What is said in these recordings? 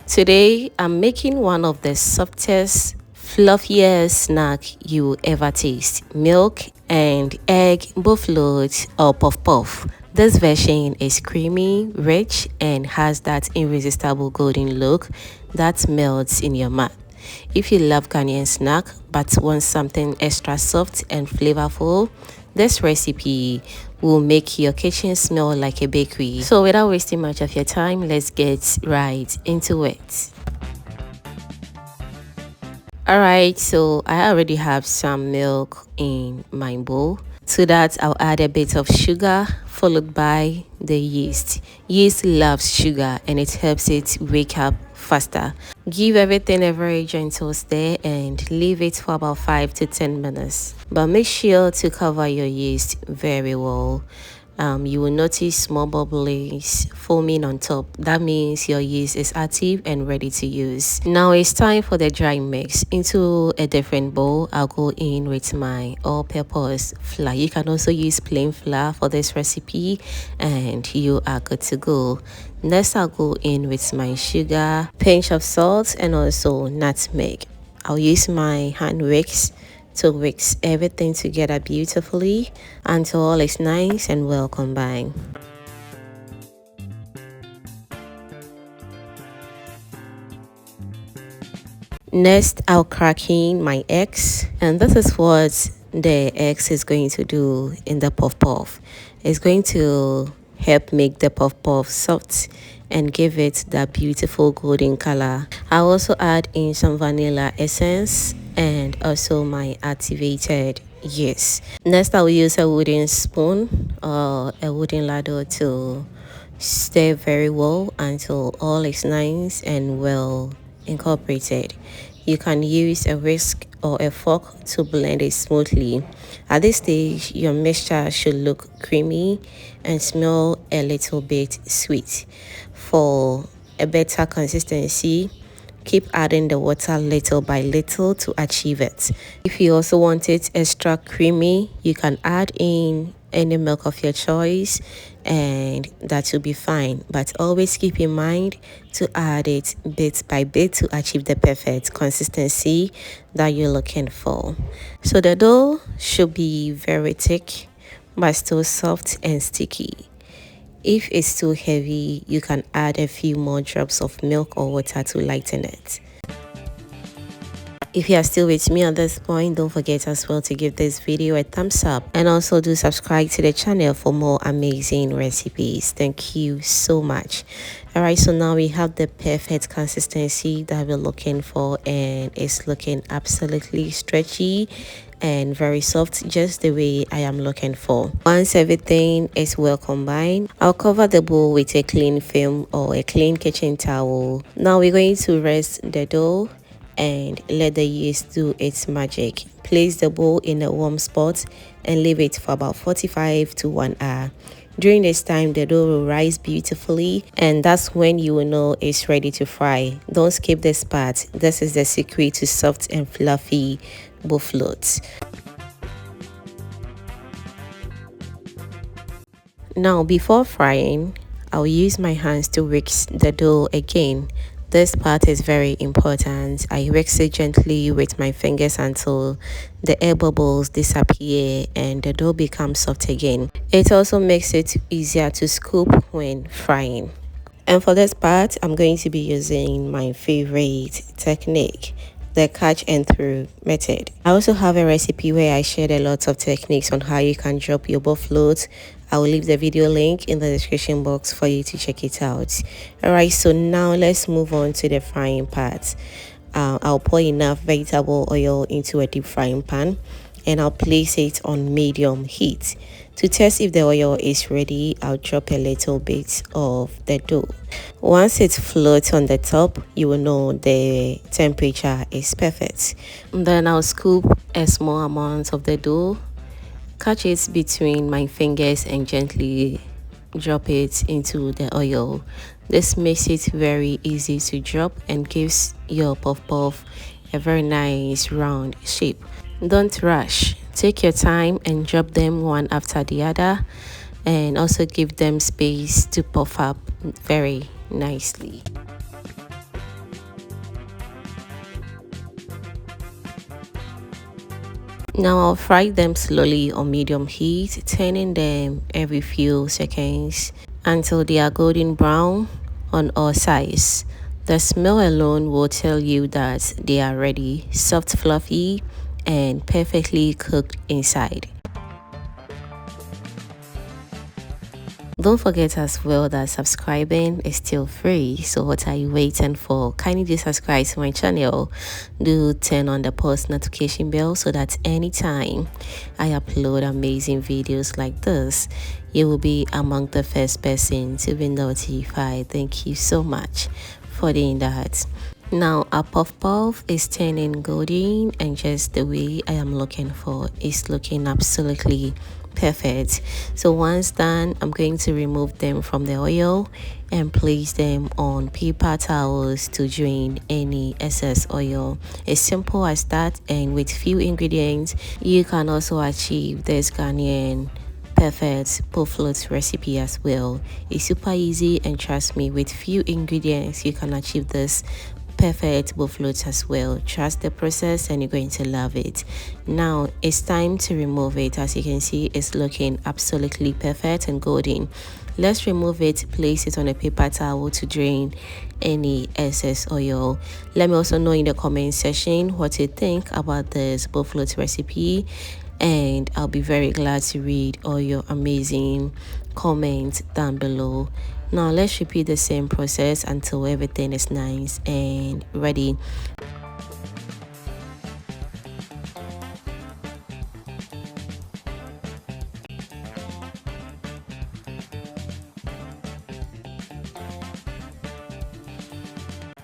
Today, I'm making one of the softest, fluffiest snack you ever taste. Milk and egg boflot or puff puff. This version is creamy, rich, and has that irresistible golden look that melts in your mouth. If you love Ghanaian snack but want something extra soft and flavorful, this recipe will make your kitchen smell like a bakery. So without wasting much of your time, let's get right into it. Alright, so I already have some milk in my bowl. To that, I'll add a bit of sugar followed by the yeast. Yeast loves sugar and it helps it wake up faster. Give everything a very gentle stir and leave it for about 5 to 10 minutes. But make sure to cover your yeast very well. You will notice small bubbles forming on top. That means your yeast is active and ready to use. Now it's time for the dry mix. Into a different bowl, I'll go in with my all-purpose flour. You can also use plain flour for this recipe and you are good to go. Next, I'll go in with my sugar, pinch of salt, and also nutmeg. I'll use my hand whisk to mix everything together beautifully until all is nice and well combined. Next, I'll crack in my eggs, and this is what the eggs is going to do in the puff puff. It's going to help make the puff puff soft and give it that beautiful golden color. I'll also add in some vanilla essence and also my activated yeast. Next, I will use a wooden spoon or a wooden ladle to stir very well until all is nice and well incorporated. You can use a whisk or a fork to blend it smoothly. At this stage, your mixture should look creamy and smell a little bit sweet. For a better consistency, keep adding the water little by little to achieve it. If you also want it extra creamy, you can add in any milk of your choice and that will be fine, but always keep in mind to add it bit by bit to achieve the perfect consistency that you're looking for. So the dough should be very thick but still soft and sticky. If it's too heavy, you can add a few more drops of milk or water to lighten it. If you are still with me at this point, don't forget as well to give this video a thumbs up and also do subscribe to the channel for more amazing recipes. Thank you so much. Alright, so now we have the perfect consistency that we're looking for, and it's looking absolutely stretchy and very soft, just the way I am looking for. Once everything is well combined, I'll cover the bowl with a clean film or a clean kitchen towel. Now we're going to rest the dough and let the yeast do its magic. Place the bowl in a warm spot and leave it for about 45 to 1 hour. During this time, the dough will rise beautifully, and that's when you will know it's ready to fry. Don't skip this part. This is the secret to soft and fluffy boflot. Now, before frying, I'll use my hands to whisk the dough again. This part is very important. I whisk it gently with my fingers until the air bubbles disappear and the dough becomes soft again. It also makes it easier to scoop when frying. And for this part, I'm going to be using my favorite technique, the catch and throw method. I also have a recipe where I shared a lot of techniques on how you can drop your boflot. I will leave the video link in the description box for you to check it out. Alright, so now let's move on to the frying part. I'll pour enough vegetable oil into a deep frying pan and I'll place it on medium heat. To test if the oil is ready, I'll drop a little bit of the dough. Once it floats on the top, you will know the temperature is perfect. Then I'll scoop a small amount of the dough, catch it between my fingers and gently drop it into the oil. This makes it very easy to drop and gives your puff puff a very nice round shape. Don't rush. Take your time and drop them one after the other, and also give them space to puff up very nicely. Now I'll fry them slowly on medium heat, turning them every few seconds until they are golden brown on all sides. The smell alone will tell you that they are ready, soft, fluffy, and perfectly cooked inside. Don't forget as well that subscribing is still free. So what are you waiting for? Kindly do subscribe to my channel. Do turn on the post notification bell so that anytime I upload amazing videos like this, you will be among the first person to be notified. Thank you so much for doing that. Now our puff puff is turning golden and just the way I am looking for. It's looking absolutely perfect. So once done, I'm going to remove them from the oil and place them on paper towels to drain any excess oil. It's simple as that, and with few ingredients you can also achieve this Ghanaian perfect Boflot recipe as well. It's super easy, and trust me, with few ingredients you can achieve this perfect Boflot as well. Trust the process and you're going to love it. Now it's time to remove it. As you can see, it's looking absolutely perfect and golden. Let's remove it, place it on a paper towel to drain any excess oil. Let me also know in the comment section what you think about this Boflot recipe, and I'll be very glad to read all your amazing comments down below. Now let's repeat the same process until everything is nice and ready.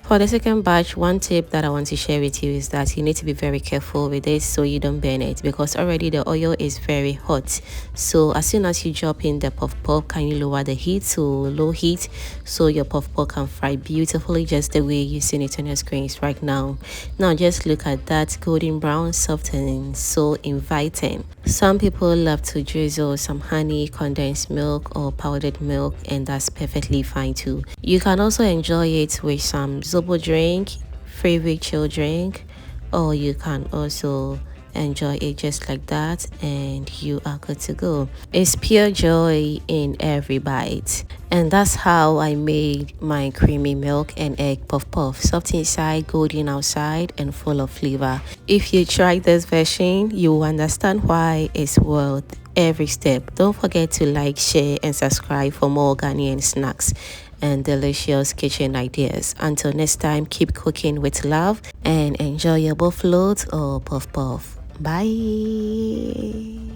For the second batch, one tip that I want to share with you is that you need to be very careful with it so you don't burn it, because already the oil is very hot. So as soon as you drop in the puff puff, can you lower the heat to low heat so your puff puff can fry beautifully just the way you've seen it on your screens right now. Now just look at that golden brown, soft and so inviting. Some people love to drizzle some honey, condensed milk or powdered milk, and that's perfectly fine too. You can also enjoy it with some sobolo drink, favorite chill drink, or you can also enjoy it just like that and you are good to go. It's pure joy in every bite. And that's how I made my creamy milk and egg puff puff, soft inside, golden outside, and full of flavor. If you try this version, you will understand why it's worth every step. Don't forget to like, share, and subscribe for more Ghanaian snacks and delicious kitchen ideas. Until next time, keep cooking with love and enjoy your Boflot or puff puff. Bye.